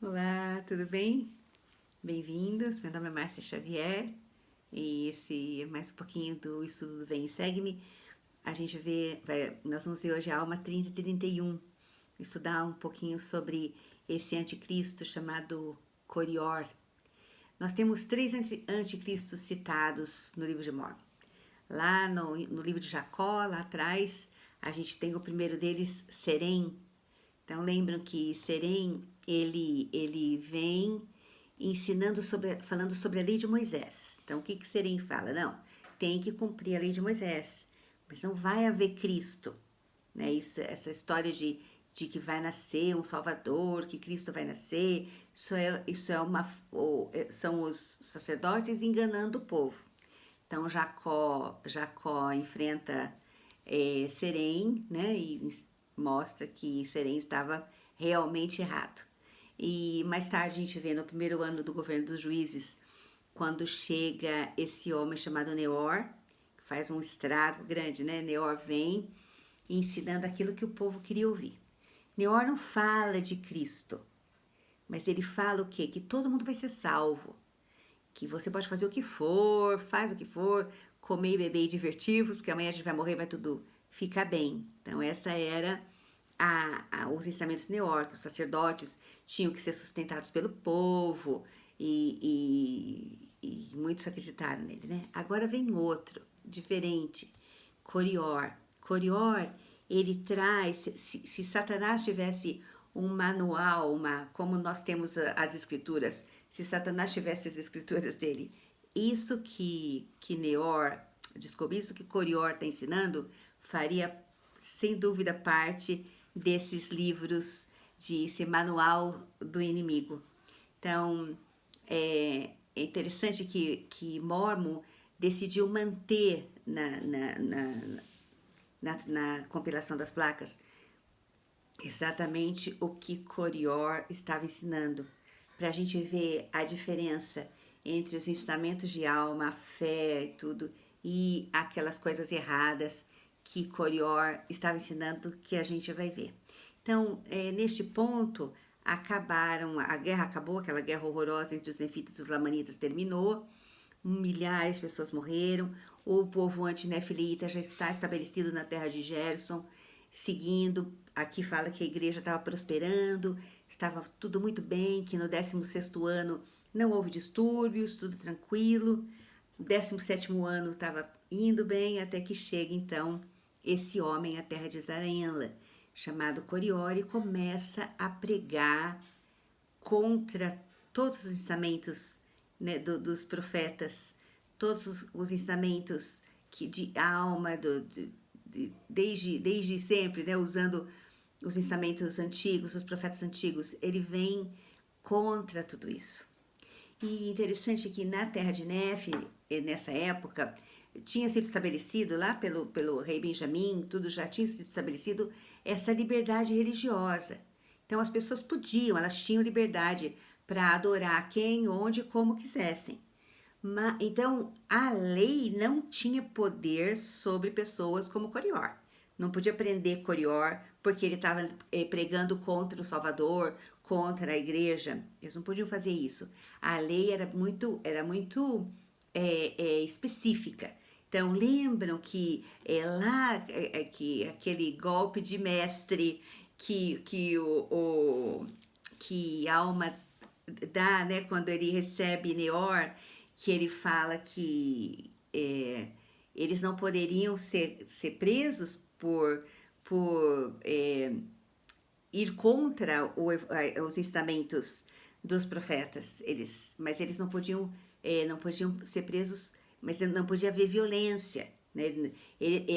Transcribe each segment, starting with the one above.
Olá, tudo bem? Bem-vindos. Meu nome é Márcia Xavier e esse é mais um pouquinho do estudo do Vem e Segue-me. Nós vamos ver hoje a alma 3031, estudar um pouquinho sobre esse anticristo chamado Corior. Nós temos três anticristos citados no livro de Mórmon. Lá no livro de Jacó, lá atrás, a gente tem o primeiro deles, Serém. Então lembram que Serém, ele vem falando sobre a lei de Moisés. Então o que Serém fala? Não, tem que cumprir a lei de Moisés, mas não vai haver Cristo, né? Essa história de que vai nascer um Salvador, que Cristo vai nascer, são os sacerdotes enganando o povo. Então Jacó enfrenta Serém, né? E mostra que Serém estava realmente errado. E mais tarde a gente vê no primeiro ano do governo dos juízes, quando chega esse homem chamado Neor, que faz um estrago grande, né? Neor vem ensinando aquilo que o povo queria ouvir. Neor não fala de Cristo, mas ele fala o quê? Que todo mundo vai ser salvo, que você pode fazer o que for, faz o que for, comer, beber e divertir, porque amanhã a gente vai morrer, vai tudo ficar bem. Então essa era os ensinamentos Neor, que os sacerdotes tinham que ser sustentados pelo povo e muitos acreditaram nele, né? Agora vem outro, diferente, Corior. Corior, ele traz, se Satanás tivesse um manual, como nós temos as escrituras, se Satanás tivesse as escrituras dele, isso que Neor, desculpe, isso que Corior está ensinando, faria sem dúvida parte desses livros, de esse manual do inimigo. Então, é interessante que Mormon decidiu manter na compilação das placas exatamente o que Corior estava ensinando, para a gente ver a diferença entre os ensinamentos de alma, a fé e tudo, e aquelas coisas erradas que Corior estava ensinando, que a gente vai ver. Então, neste ponto, a guerra acabou, aquela guerra horrorosa entre os nefitas e os lamanitas terminou, milhares de pessoas morreram, o povo antinefilita já está estabelecido na terra de Gerson, seguindo, aqui fala que a igreja estava prosperando, estava tudo muito bem, que no 16º ano não houve distúrbios, tudo tranquilo, o 17º ano estava indo bem, até que chega então esse homem à terra de Zareenla, chamado Corior, e começa a pregar contra todos os ensinamentos, né, dos profetas, todos os ensinamentos de alma, desde sempre, né, usando os ensinamentos antigos, os profetas antigos, ele vem contra tudo isso. E interessante que na terra de Nefe, nessa época, tinha sido estabelecido lá pelo rei Benjamim, tudo já tinha sido estabelecido essa liberdade religiosa. Então as pessoas podiam, elas tinham liberdade para adorar quem, onde, como quisessem. Então a lei não tinha poder sobre pessoas como Corior. Não podia prender Corior porque ele estava pregando contra o Salvador, contra a igreja. Eles não podiam fazer isso. A lei era muito específica. Então lembram que que aquele golpe de mestre que a alma dá, né, quando ele recebe Neor, que ele fala que eles não poderiam ser presos por ir contra os ensinamentos dos profetas, mas eles não podiam ser presos, mas não podia haver violência, né?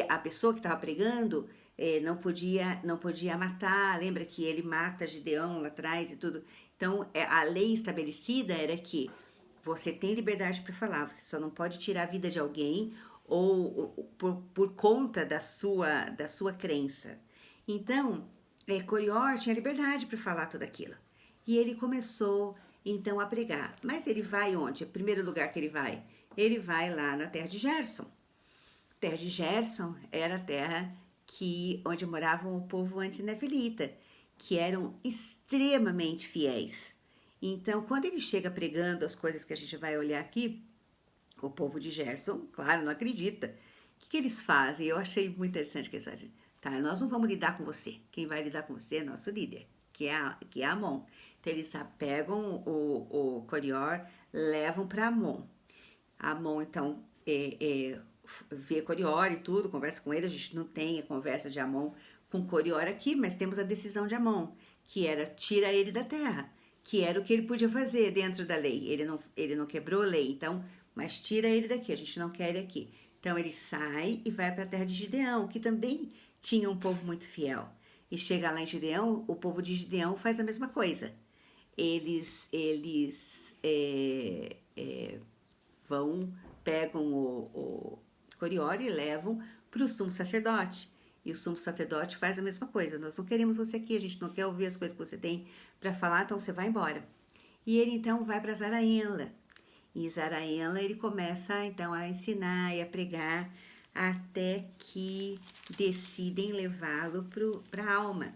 A pessoa que estava pregando não podia matar. Lembra que ele mata Gideão lá atrás e tudo. Então a lei estabelecida era que você tem liberdade para falar, você só não pode tirar a vida de alguém ou por conta da sua crença. Então, Corior tinha liberdade para falar tudo aquilo. E ele começou então a pregar. Mas ele vai onde? O primeiro lugar que ele vai? Ele vai lá na terra de Gerson. A terra de Gerson era a terra onde moravam o povo antinefilita, que eram extremamente fiéis. Então, quando ele chega pregando as coisas que a gente vai olhar aqui, o povo de Gerson, claro, não acredita. O que eles fazem? Eu achei muito interessante que eles fazem. Tá, nós não vamos lidar com você. Quem vai lidar com você é nosso líder, que é Amon. Então, eles pegam o Corior, levam para Amon. Amon, então, vê Corior e tudo, conversa com ele. A gente não tem a conversa de Amon com Corior aqui, mas temos a decisão de Amon, que era tira ele da terra, que era o que ele podia fazer dentro da lei. Ele não quebrou a lei, então, mas tira ele daqui, a gente não quer ele aqui. Então ele sai e vai para a terra de Gideão, que também tinha um povo muito fiel. E chega lá em Gideão, o povo de Gideão faz a mesma coisa. Eles vão, pegam o Coriori e levam para o sumo sacerdote. E o sumo sacerdote faz a mesma coisa. Nós não queremos você aqui, a gente não quer ouvir as coisas que você tem para falar, então você vai embora. E ele então vai para Zaraenla. E Zaraenla ele começa então a ensinar e a pregar até que decidem levá-lo para a Alma,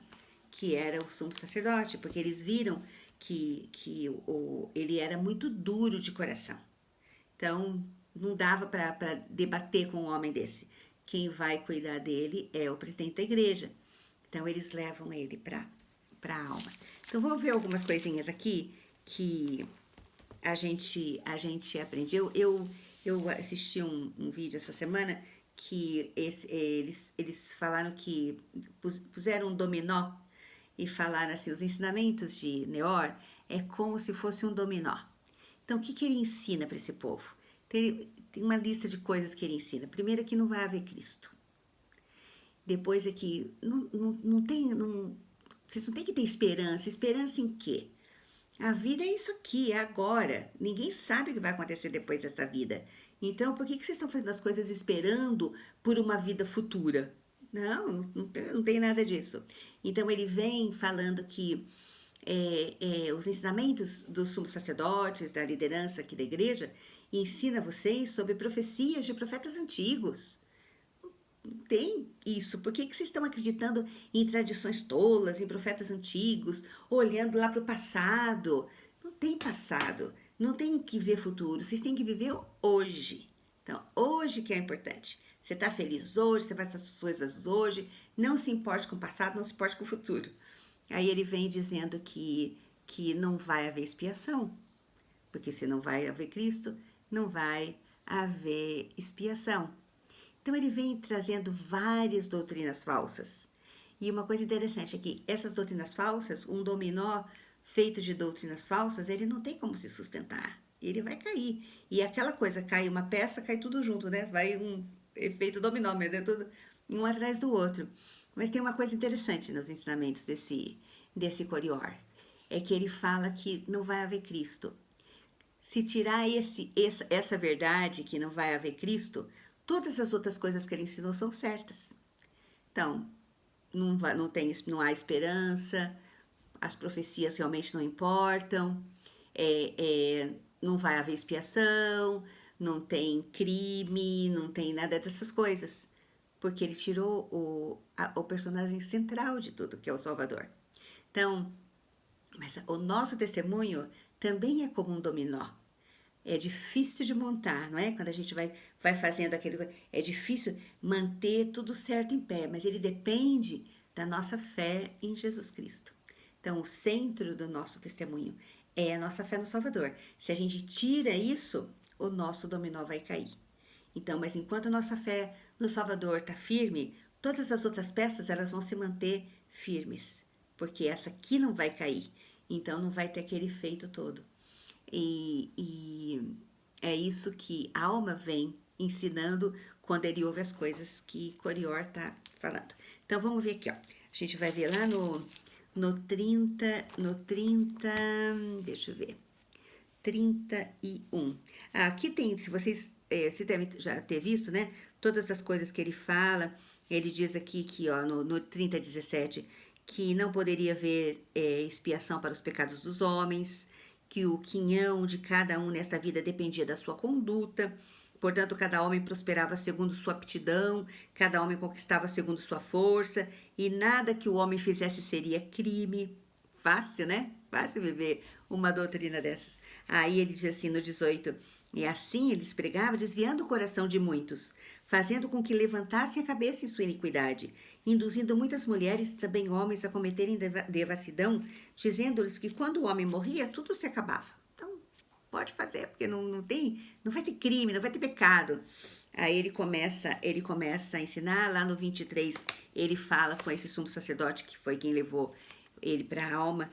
que era o sumo sacerdote, porque eles viram que ele era muito duro de coração. Então, não dava para debater com um homem desse. Quem vai cuidar dele é o presidente da igreja. Então, eles levam ele para a Alma. Então, vamos ver algumas coisinhas aqui que a gente aprendeu. Eu assisti um vídeo essa semana que eles falaram que puseram um dominó e falaram assim, os ensinamentos de Neor é como se fosse um dominó. Então, o que ele ensina para esse povo? Tem uma lista de coisas que ele ensina. Primeiro é que não vai haver Cristo. Depois é que vocês não tem que ter esperança. Esperança em quê? A vida é isso aqui, é agora. Ninguém sabe o que vai acontecer depois dessa vida. Então, por que vocês estão fazendo as coisas esperando por uma vida futura? Não tem nada disso. Então, ele vem falando que os ensinamentos dos sumos sacerdotes, da liderança aqui da igreja, ensina vocês sobre profecias de profetas antigos. Não tem isso. Por que vocês estão acreditando em tradições tolas, em profetas antigos, olhando lá para o passado? Não tem passado. Não tem que ver futuro. Vocês têm que viver hoje. Então, hoje que é importante. Você está feliz hoje, você faz as coisas hoje. Não se importe com o passado, não se importe com o futuro. Aí ele vem dizendo que não vai haver expiação. Porque se não vai haver Cristo, não vai haver expiação. Então ele vem trazendo várias doutrinas falsas. E uma coisa interessante é que essas doutrinas falsas, um dominó feito de doutrinas falsas, ele não tem como se sustentar. Ele vai cair. E aquela coisa, cai uma peça, cai tudo junto, né? Vai um efeito dominó, mesmo, é tudo um atrás do outro. Mas tem uma coisa interessante nos ensinamentos desse Corior. É que ele fala que não vai haver Cristo. Se tirar essa verdade que não vai haver Cristo, todas as outras coisas que ele ensinou são certas. Então, não há esperança, as profecias realmente não importam, não vai haver expiação, não tem crime, não tem nada dessas coisas. Porque ele tirou o personagem central de tudo, que é o Salvador. Então, mas o nosso testemunho também é como um dominó. É difícil de montar, não é? Quando a gente vai fazendo aquele... É difícil manter tudo certo em pé, mas ele depende da nossa fé em Jesus Cristo. Então, o centro do nosso testemunho é a nossa fé no Salvador. Se a gente tira isso, o nosso dominó vai cair. Então, mas enquanto a nossa fé no Salvador está firme, todas as outras peças elas vão se manter firmes, porque essa aqui não vai cair. Então, não vai ter aquele efeito todo. E é isso que a alma vem ensinando quando ele ouve as coisas que Corior está falando. Então, vamos ver aqui, ó. A gente vai ver lá no 30, deixa eu ver, 31. Aqui tem, se vocês se devem já ter visto, né? Todas as coisas que ele fala, ele diz aqui que, ó, no 30:17, que não poderia haver expiação para os pecados dos homens, que o quinhão de cada um nessa vida dependia da sua conduta, portanto, cada homem prosperava segundo sua aptidão, cada homem conquistava segundo sua força, e nada que o homem fizesse seria crime. Fácil, né? fácil viver uma doutrina dessas. Aí ele diz assim no 18: e assim eles pregavam, desviando o coração de muitos, fazendo com que levantassem a cabeça em sua iniquidade, induzindo muitas mulheres e também homens a cometerem devassidão, dizendo-lhes que quando o homem morria, tudo se acabava. Então, pode fazer, porque não vai ter crime, não vai ter pecado. Aí ele começa a ensinar, lá no 23, ele fala com esse sumo sacerdote, que foi quem levou ele para a alma,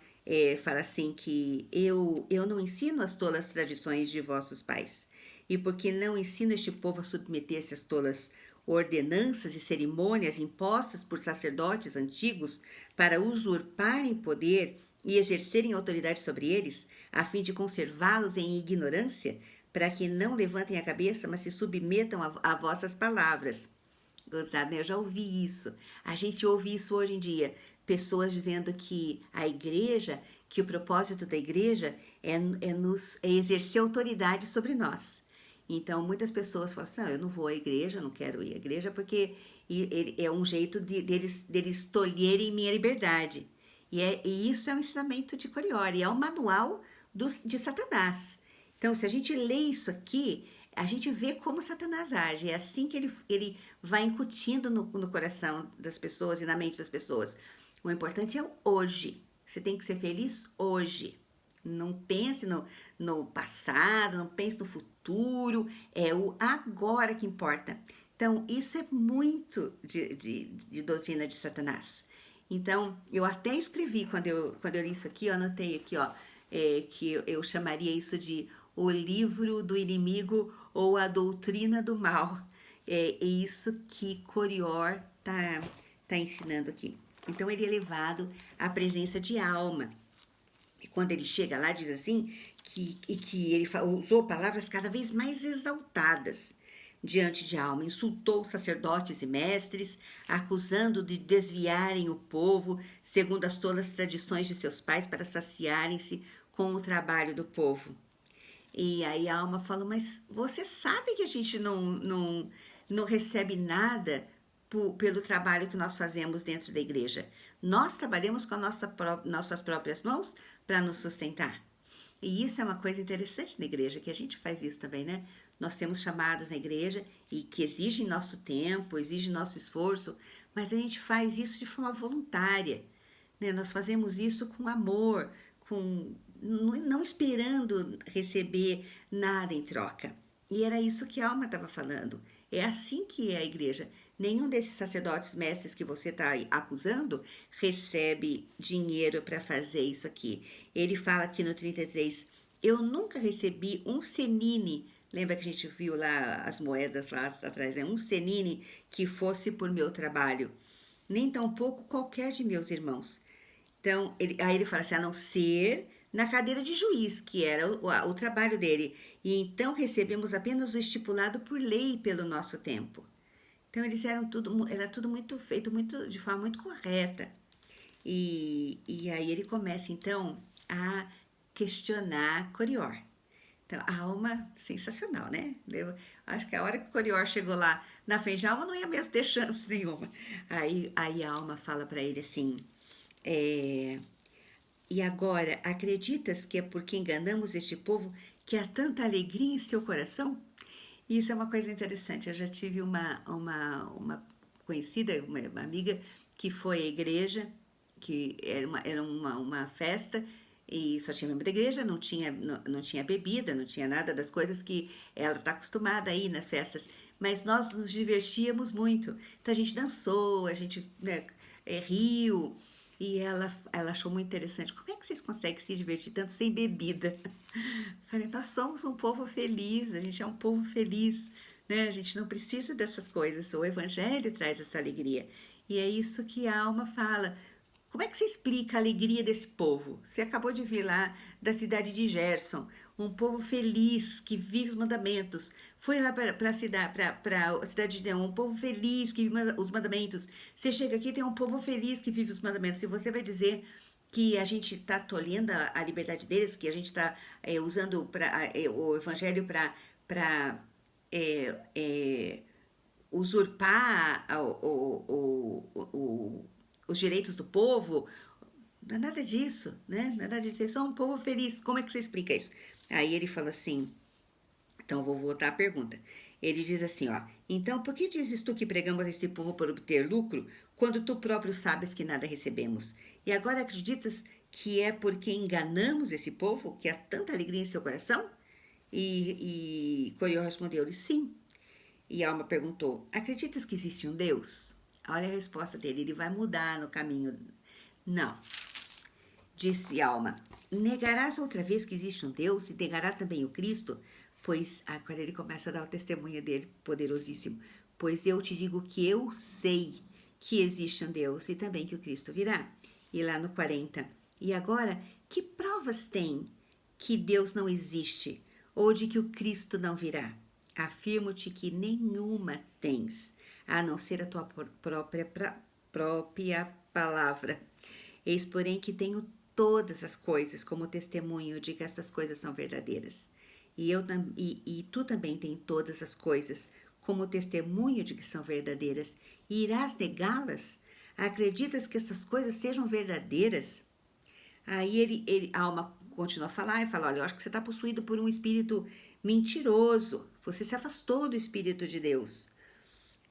fala assim que eu não ensino as tolas tradições de vossos pais, e porque não ensino este povo a submeter-se às tolas ordenanças e cerimônias impostas por sacerdotes antigos para usurparem poder e exercerem autoridade sobre eles, a fim de conservá-los em ignorância, para que não levantem a cabeça, mas se submetam a vossas palavras. Gozado, né? Eu já ouvi isso. A gente ouve isso hoje em dia. Pessoas dizendo que a igreja, que o propósito da igreja é exercer autoridade sobre nós. Então, muitas pessoas falam assim: não, eu não vou à igreja, eu não quero ir à igreja, porque é um jeito deles tolherem minha liberdade. E isso é um ensinamento de Coriori, é um manual de Satanás. Então, se a gente lê isso aqui, a gente vê como Satanás age. É assim que ele vai incutindo no coração das pessoas e na mente das pessoas. O importante é o hoje. Você tem que ser feliz hoje. Não pense no passado, não pense no futuro. É o agora que importa. Então, isso é muito de doutrina de Satanás. Então, eu até escrevi, quando eu li isso aqui, eu anotei aqui, ó, que eu chamaria isso de o livro do inimigo ou a doutrina do mal. É isso que Corior tá ensinando aqui. Então, ele é levado à presença de alma. E quando ele chega lá, diz assim, que ele usou palavras cada vez mais exaltadas diante de alma, insultou sacerdotes e mestres, acusando de desviarem o povo segundo as tolas tradições de seus pais para saciarem-se com o trabalho do povo. E aí a alma falou: mas você sabe que a gente não recebe nada pelo trabalho que nós fazemos dentro da igreja. Nós trabalhamos com nossas próprias mãos para nos sustentar. E isso é uma coisa interessante na igreja, que a gente faz isso também, né? Nós temos chamados na igreja e que exigem nosso tempo, exigem nosso esforço, mas a gente faz isso de forma voluntária, né? Nós fazemos isso com amor, não esperando receber nada em troca. E era isso que a alma estava falando. É assim que é a igreja. Nenhum desses sacerdotes mestres que você está acusando recebe dinheiro para fazer isso aqui. Ele fala aqui no 33: eu nunca recebi um senine. Lembra que a gente viu lá as moedas lá atrás, né? Um senine que fosse por meu trabalho, nem tampouco qualquer de meus irmãos. Então, aí ele fala assim: a não ser na cadeira de juiz, que era o trabalho dele. E então recebemos apenas o estipulado por lei pelo nosso tempo. Então, eles era tudo muito feito de forma muito correta. E aí ele começa, então, a questionar Corior. Então, a alma, sensacional, né? Eu acho que a hora que o Corior chegou lá na frente, a alma não ia mesmo ter chance nenhuma. Aí a alma fala para ele assim: é, e agora, acreditas que é porque enganamos este povo que há tanta alegria em seu coração? Isso é uma coisa interessante. Eu já tive uma conhecida, uma amiga, que foi à igreja, que era uma festa, e só tinha membro da igreja, não tinha bebida, não tinha nada das coisas que ela está acostumada a ir nas festas. Mas nós nos divertíamos muito. Então a gente dançou, a gente, né, riu. E ela achou muito interessante. Como é que vocês conseguem se divertir tanto sem bebida? Falei: nós somos um povo feliz, a gente é um povo feliz, né? A gente não precisa dessas coisas. O evangelho traz essa alegria. E é isso que a alma fala. Como é que você explica a alegria desse povo? Você acabou de vir lá da cidade de Gerson, um povo feliz que vive os mandamentos. Foi lá para a cidade de Leão, um povo feliz que vive os mandamentos. Você chega aqui, tem um povo feliz que vive os mandamentos. E você vai dizer que a gente está tolhendo a liberdade deles, que a gente está usando o evangelho para usurpar os direitos do povo. não é nada disso, né? Nada disso, eles são um povo feliz. Como é que você explica isso? Aí ele fala assim, então vou voltar à pergunta. Ele diz assim, ó, então por que dizes tu que pregamos a este povo para obter lucro, quando tu próprio sabes que nada recebemos? E agora acreditas que é porque enganamos esse povo, que há tanta alegria em seu coração? E Coriol respondeu-lhe, sim. E Alma perguntou, acreditas que existe um Deus? Olha a resposta dele, ele vai mudar no caminho. Não, disse Alma, negarás outra vez que existe um Deus e negará também o Cristo? Pois, agora ele começa a dar o testemunho dele, poderosíssimo. Pois eu te digo que eu sei que existe um Deus e também que o Cristo virá. E lá no 40, e agora, que provas tem que Deus não existe ou de que o Cristo não virá? Afirmo-te que nenhuma tens, a não ser a tua própria palavra. Eis, porém, que tenho todas as coisas como testemunho de que essas coisas são verdadeiras. E tu também tens todas as coisas como testemunho de que são verdadeiras, e irás negá-las? Acreditas que essas coisas sejam verdadeiras? Aí a alma continua a falar e fala, olha, eu acho que você está possuído por um espírito mentiroso, você se afastou do Espírito de Deus.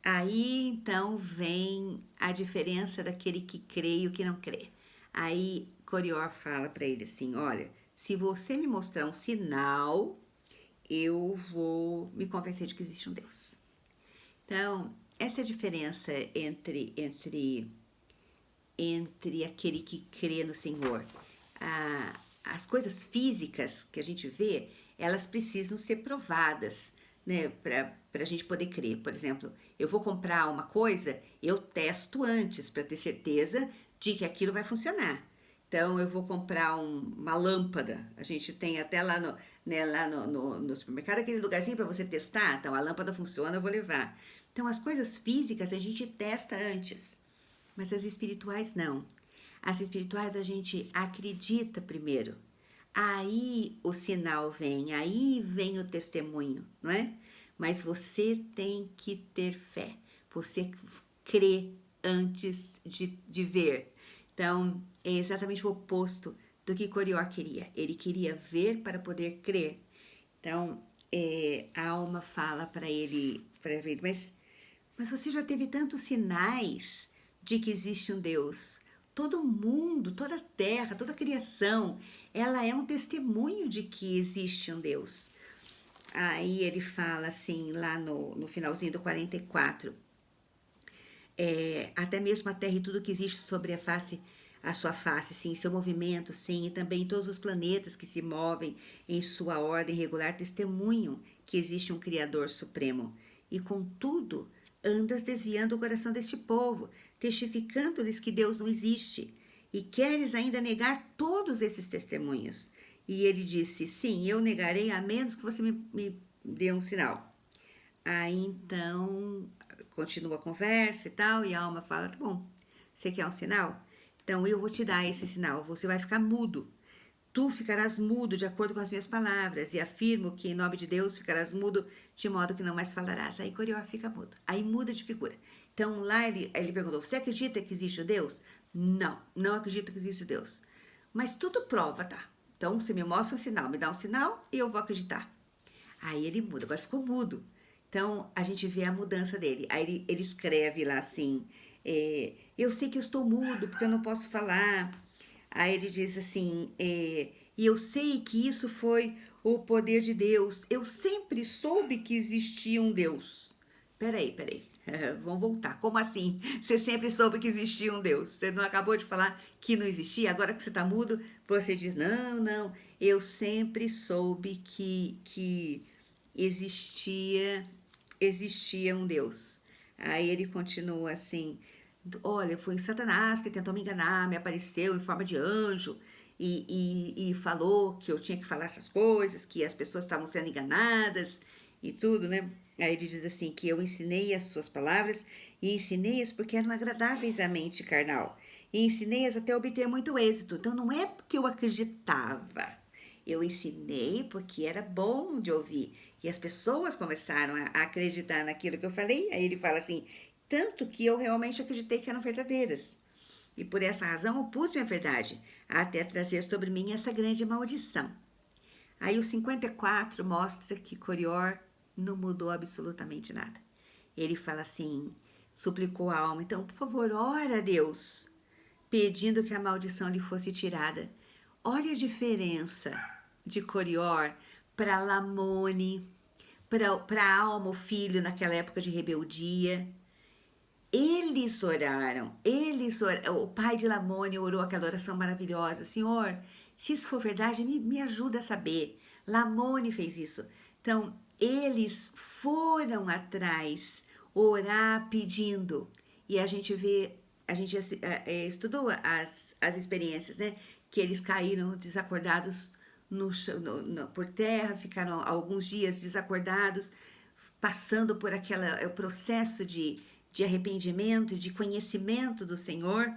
Aí então vem a diferença daquele que crê e o que não crê. Aí Corior fala para ele assim, olha, se você me mostrar um sinal, eu vou me convencer de que existe um Deus. Então, essa é a diferença entre aquele que crê no Senhor. As coisas físicas que a gente vê, elas precisam ser provadas, né, para a gente poder crer. Por exemplo, eu vou comprar uma coisa, eu testo antes para ter certeza de que aquilo vai funcionar. Então, eu vou comprar uma lâmpada. A gente tem até lá no supermercado aquele lugarzinho para você testar. Então, a lâmpada funciona, eu vou levar. Então, as coisas físicas a gente testa antes, mas as espirituais não. As espirituais a gente acredita primeiro. Aí o sinal vem, aí vem o testemunho, não é? Mas você tem que ter fé. Você crê antes de ver. Então, é exatamente o oposto do que Corior queria. Ele queria ver para poder crer. Então, a alma fala para ele, mas você já teve tantos sinais de que existe um Deus. Todo mundo, toda a terra, toda a criação, ela é um testemunho de que existe um Deus. Aí ele fala assim, lá no finalzinho do 44, até mesmo a terra e tudo que existe sobre a sua face, sim, seu movimento, sim, e também todos os planetas que se movem em sua ordem regular testemunham que existe um Criador Supremo. E contudo, andas desviando o coração deste povo, testificando-lhes que Deus não existe, e queres ainda negar todos esses testemunhos. E ele disse, sim, eu negarei a menos que você me dê um sinal. Aí então, continua a conversa e tal, e a alma fala, tá bom, você quer um sinal? Então eu vou te dar esse sinal, você vai ficar mudo. Tu ficarás mudo de acordo com as minhas palavras, e afirmo que em nome de Deus ficarás mudo de modo que não mais falarás. Aí Corior fica mudo, aí muda de figura. Então lá ele perguntou, você acredita que existe o Deus? Não, não acredito que existe o Deus. Mas tudo prova, tá? Então você me mostra um sinal, me dá um sinal e eu vou acreditar. Aí ele muda, agora ficou mudo. Então a gente vê a mudança dele. Aí ele escreve lá assim, eu sei que eu estou mudo porque eu não posso falar. Aí ele diz assim, e eu sei que isso foi o poder de Deus. Eu sempre soube que existia um Deus. Peraí. Vamos voltar. Como assim? Você sempre soube que existia um Deus. Você não acabou de falar que não existia? Agora que você está mudo, você diz, não. Eu sempre soube que existia um Deus. Aí ele continua assim, olha, foi Satanás que tentou me enganar, me apareceu em forma de anjo e falou que eu tinha que falar essas coisas, que as pessoas estavam sendo enganadas e tudo, né? Aí ele diz assim, que eu ensinei as suas palavras e ensinei-as porque eram agradáveis à mente carnal. E ensinei-as até obter muito êxito. Então não é porque eu acreditava. Eu ensinei porque era bom de ouvir. E as pessoas começaram a acreditar naquilo que eu falei. Aí ele fala assim, tanto que eu realmente acreditei que eram verdadeiras. e por essa razão opus-me à verdade, até trazer sobre mim essa grande maldição. Aí o 54 mostra que Corior não mudou absolutamente nada. Ele fala assim, suplicou a alma, então, por favor, ora a Deus, pedindo que a maldição lhe fosse tirada. Olha a diferença de Corior para Lamone, para Alma, o filho, naquela época de rebeldia. Eles oraram, o pai de Lamone orou aquela oração maravilhosa, Senhor, se isso for verdade, me ajuda a saber. Lamone fez isso. Então, eles foram atrás, orar pedindo. E a gente vê, a gente estudou as experiências, né? Que eles caíram desacordados por terra, ficaram alguns dias desacordados, passando por o processo de arrependimento, de conhecimento do Senhor.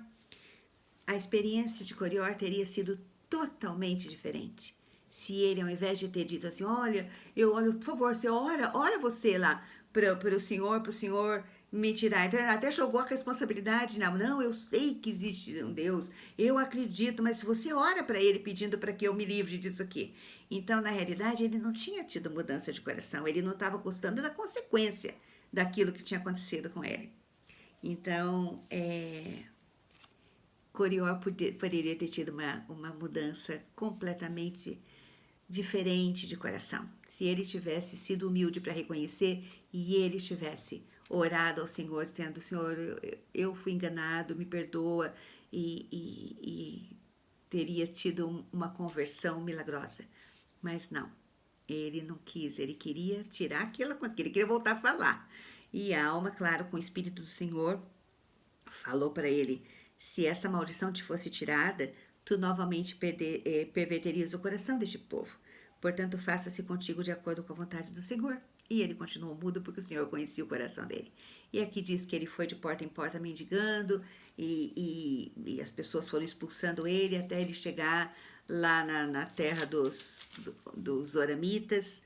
A experiência de Corior teria sido totalmente diferente. Se ele, ao invés de ter dito assim, olha, por favor, você ora você lá para o Senhor me tirar. Então, ele até jogou a responsabilidade, não, eu sei que existe um Deus, eu acredito, mas se você ora para ele pedindo para que eu me livre disso aqui. Então, na realidade, ele não tinha tido mudança de coração, ele não estava gostando da consequência daquilo que tinha acontecido com ele. Então, Corior poderia ter tido uma mudança completamente diferente de coração. Se ele tivesse sido humilde para reconhecer e ele tivesse orado ao Senhor, dizendo, Senhor, eu fui enganado, me perdoa, e teria tido uma conversão milagrosa. Mas não, ele não quis, ele queria tirar aquilo, ele queria voltar a falar. E a alma, claro, com o Espírito do Senhor, falou para ele, se essa maldição te fosse tirada, tu novamente perverterias o coração deste povo. Portanto, faça-se contigo de acordo com a vontade do Senhor. E ele continuou mudo porque o Senhor conhecia o coração dele. E aqui diz que ele foi de porta em porta mendigando e as pessoas foram expulsando ele até ele chegar lá na terra dos Oramitas.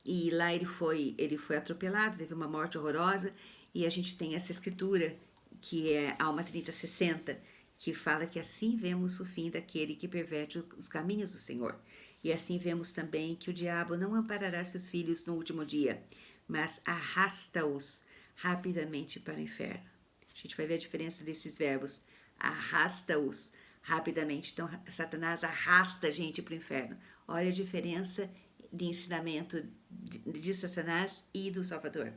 E lá ele foi atropelado, teve uma morte horrorosa. E a gente tem essa escritura que é Alma 30:60, que fala que assim vemos o fim daquele que perverte os caminhos do Senhor. E assim vemos também que o diabo não amparará seus filhos no último dia, mas arrasta-os rapidamente para o inferno. A gente vai ver a diferença desses verbos. Arrasta-os rapidamente. Então, Satanás arrasta a gente para o inferno. Olha a diferença de ensinamento de Satanás e do Salvador.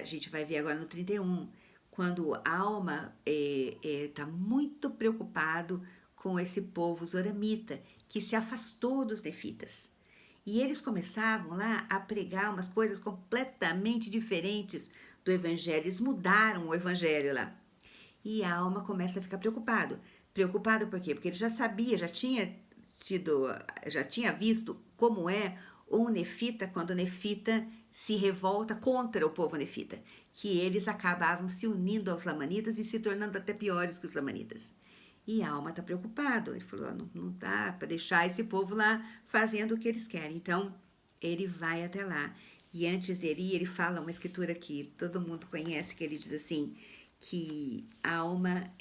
A gente vai ver agora no 31, quando a alma está muito preocupado com esse povo zoramita, que se afastou dos nefitas. E eles começavam lá a pregar umas coisas completamente diferentes do evangelho. Eles mudaram o evangelho lá. E a alma começa a ficar preocupado. Preocupado por quê? Porque ele já sabia, já tinha visto como é um nefita quando o nefita se revolta contra o povo nefita, que eles acabavam se unindo aos lamanitas e se tornando até piores que os lamanitas. E a alma está preocupado. Ele falou, não dá para deixar esse povo lá fazendo o que eles querem. Então, ele vai até lá. E antes dele ir, ele fala uma escritura que todo mundo conhece, que ele diz assim, que a alma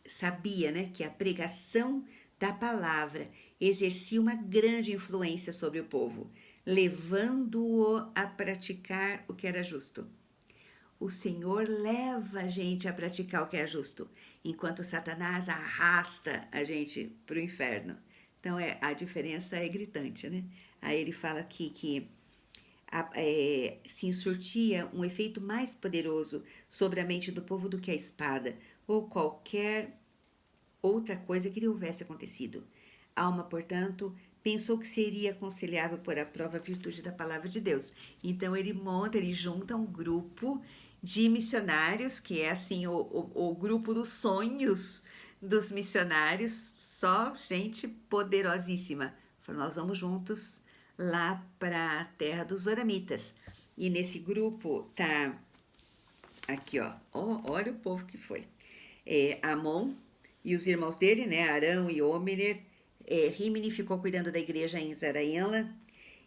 sabia, né, que a pregação da palavra exercia uma grande influência sobre o povo, levando-o a praticar o que era justo. O Senhor leva a gente a praticar o que é justo, enquanto Satanás arrasta a gente para o inferno. Então, a diferença é gritante, né? Aí ele fala aqui que se ensurtia um efeito mais poderoso sobre a mente do povo do que a espada, ou qualquer outra coisa que lhe houvesse acontecido. A alma, portanto, pensou que seria aconselhável pôr à prova a virtude da palavra de Deus. Então, ele junta um grupo de missionários, que é assim o grupo dos sonhos dos missionários, só gente poderosíssima. Falou, nós vamos juntos lá para a terra dos Oramitas. E nesse grupo tá aqui, olha o povo que foi. Amon e os irmãos dele, né, Arão e Omer. Rimini ficou cuidando da igreja em Zaraenla.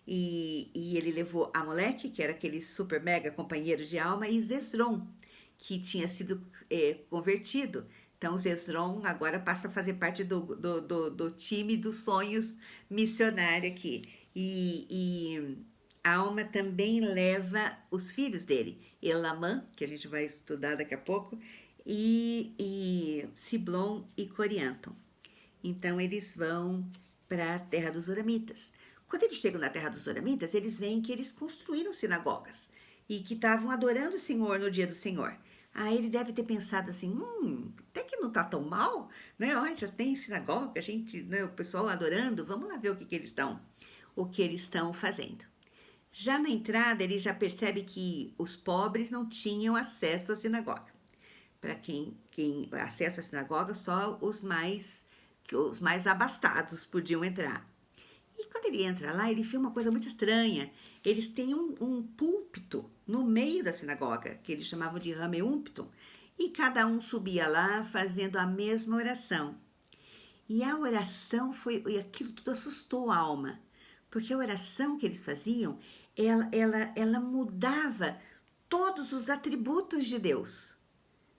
E ele levou Amoleque, que era aquele super mega companheiro de alma, e Zesron, que tinha sido convertido, Então, Zezron agora passa a fazer parte do time dos sonhos missionário aqui. E a Alma também leva os filhos dele, Elamã, que a gente vai estudar daqui a pouco, e Siblon e Corianton. Então, eles vão para a terra dos Oramitas. Quando eles chegam na terra dos Oramitas, eles veem que eles construíram sinagogas e que estavam adorando o Senhor no dia do Senhor. Aí ele deve ter pensado assim, até que não tá tão mal, né? Olha, já tem sinagoga, a gente, né, o pessoal adorando, vamos lá ver o que eles estão fazendo. Já na entrada, ele já percebe que os pobres não tinham acesso à sinagoga. Para quem acesso à sinagoga, só os mais abastados podiam entrar. E quando ele entra lá, ele vê uma coisa muito estranha. Eles têm um púlpito no meio da sinagoga, que eles chamavam de Rameumpton, e cada um subia lá fazendo a mesma oração. E a oração e aquilo tudo assustou a Alma, porque a oração que eles faziam, ela mudava todos os atributos de Deus.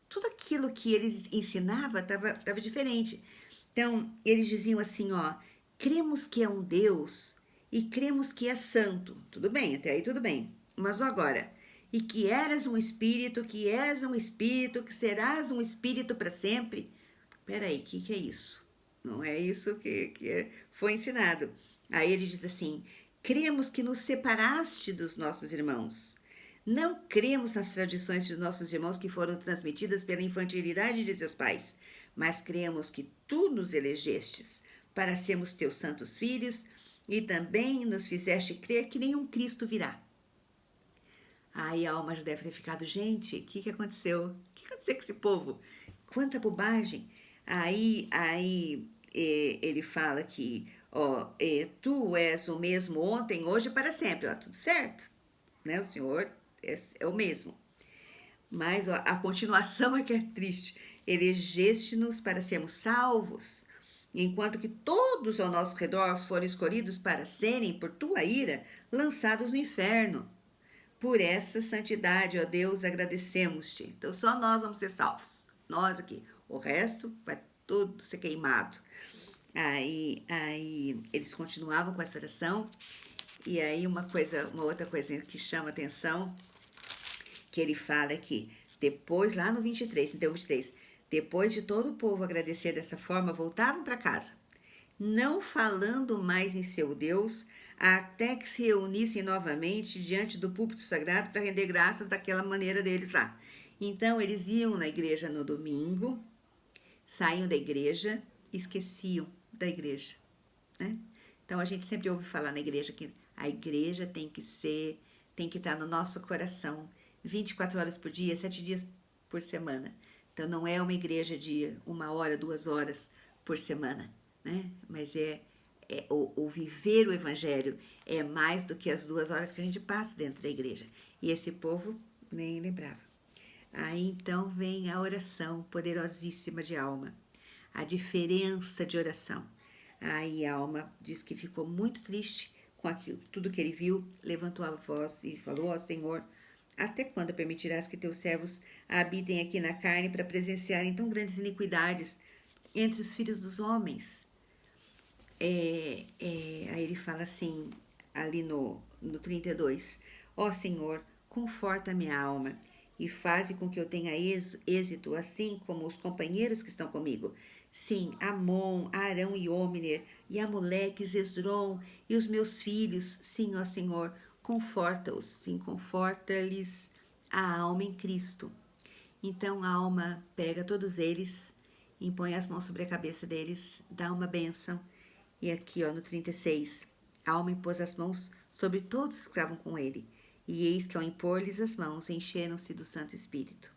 Tudo aquilo que eles ensinavam estava diferente. Então, eles diziam assim, ó, cremos que é um Deus e cremos que é santo. Tudo bem, até aí tudo bem. Mas agora, e que eras um espírito, que és um espírito, que serás um espírito para sempre. Peraí, o que é isso? Não é isso que foi ensinado. Aí ele diz assim, cremos que nos separaste dos nossos irmãos. Não cremos nas tradições de nossos irmãos que foram transmitidas pela infantilidade de seus pais, mas cremos que tu nos elegestes para sermos teus santos filhos e também nos fizeste crer que nenhum Cristo virá. Aí a Alma já deve ter ficado, gente, o que aconteceu? O que aconteceu com esse povo? Quanta bobagem! Aí ele fala que, ó, tu és o mesmo ontem, hoje e para sempre, ó, tudo certo, né? O Senhor é o mesmo. Mas ó, a continuação é que é triste. Elegeste-nos para sermos salvos, enquanto que todos ao nosso redor foram escolhidos para serem, por tua ira, lançados no inferno. Por essa santidade, ó Deus, agradecemos-te. Então só nós vamos ser salvos. Nós aqui. O resto vai tudo ser queimado. Aí eles continuavam com essa oração. E aí uma outra coisa que chama atenção, que ele fala aqui, depois, lá no 23, então 23, depois de todo o povo agradecer dessa forma, voltavam para casa, não falando mais em seu Deus, até que se reunissem novamente diante do púlpito sagrado para render graças daquela maneira deles lá. Então, eles iam na igreja no domingo, saíam da igreja e esqueciam da igreja, né? Então, a gente sempre ouve falar na igreja que a igreja tem que estar no nosso coração, 24 horas por dia, 7 dias por semana. Então, não é uma igreja de 1 hora, 2 horas por semana, né? Mas o viver o evangelho é mais do que as 2 horas que a gente passa dentro da igreja. E esse povo nem lembrava. Aí então vem a oração poderosíssima de Alma, a diferença de oração. Aí a Alma diz que ficou muito triste com aquilo, tudo que ele viu, levantou a voz e falou, ó Senhor, até quando permitirás que teus servos habitem aqui na carne para presenciarem tão grandes iniquidades entre os filhos dos homens? Aí ele fala assim, ali no 32, ó Senhor, conforta minha alma e faze com que eu tenha êxito, assim como os companheiros que estão comigo. Sim, Amon, Arão e Ómner, e Amoleque, Zesron e os meus filhos. Sim, ó Senhor, conforta-os. Sim, conforta-lhes a alma em Cristo. Então a alma pega todos eles, impõe as mãos sobre a cabeça deles, dá uma bênção. E aqui, ó, no 36, a alma impôs as mãos sobre todos que estavam com ele. E eis que ao impor-lhes as mãos, encheram-se do Santo Espírito.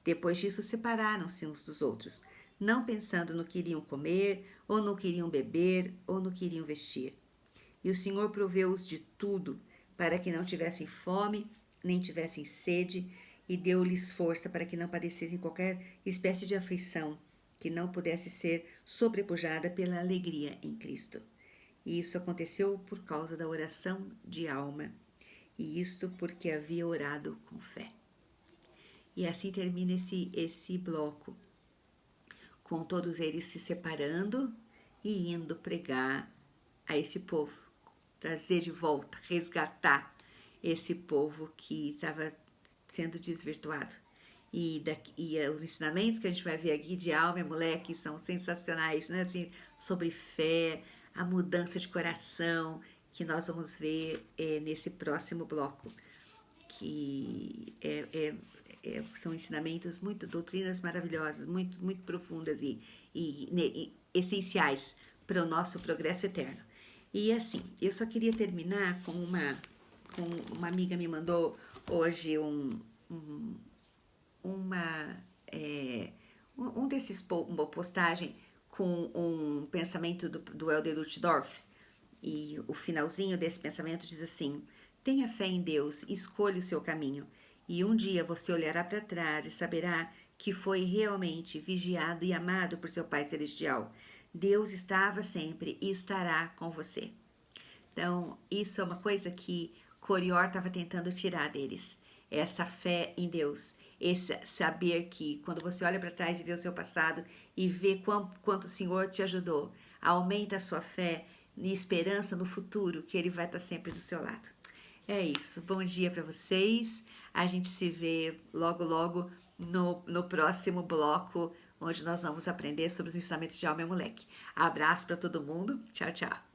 Depois disso, separaram-se uns dos outros, não pensando no que iriam comer, ou no que iriam beber, ou no que iriam vestir. E o Senhor proveu-os de tudo, para que não tivessem fome, nem tivessem sede, e deu-lhes força para que não padecessem qualquer espécie de aflição, que não pudesse ser sobrepujada pela alegria em Cristo. E isso aconteceu por causa da oração de Alma, e isto porque havia orado com fé. E assim termina esse bloco. com todos eles se separando e indo pregar a esse povo, trazer de volta, resgatar esse povo que estava sendo desvirtuado. E os ensinamentos que a gente vai ver aqui de Alma e Moleque são sensacionais, né? Assim, sobre fé, a mudança de coração que nós vamos ver nesse próximo bloco, que são ensinamentos muito, doutrinas maravilhosas, muito, muito profundas e essenciais para o nosso progresso eterno. E assim, eu só queria terminar com uma amiga me mandou hoje uma postagem com um pensamento do Elder Lutzdorf. E o finalzinho desse pensamento diz assim: tenha fé em Deus, escolha o seu caminho, e um dia você olhará para trás e saberá que foi realmente vigiado e amado por seu Pai Celestial. Deus estava sempre e estará com você. Então, isso é uma coisa que Corior estava tentando tirar deles. Essa fé em Deus. Esse saber que quando você olha para trás e vê o seu passado e vê quanto o Senhor te ajudou, aumenta a sua fé e esperança no futuro, que Ele vai estar sempre do seu lado. É isso. Bom dia para vocês. A gente se vê logo, logo no próximo bloco, onde nós vamos aprender sobre os ensinamentos de Alma e Moleque. Abraço para todo mundo. Tchau, tchau.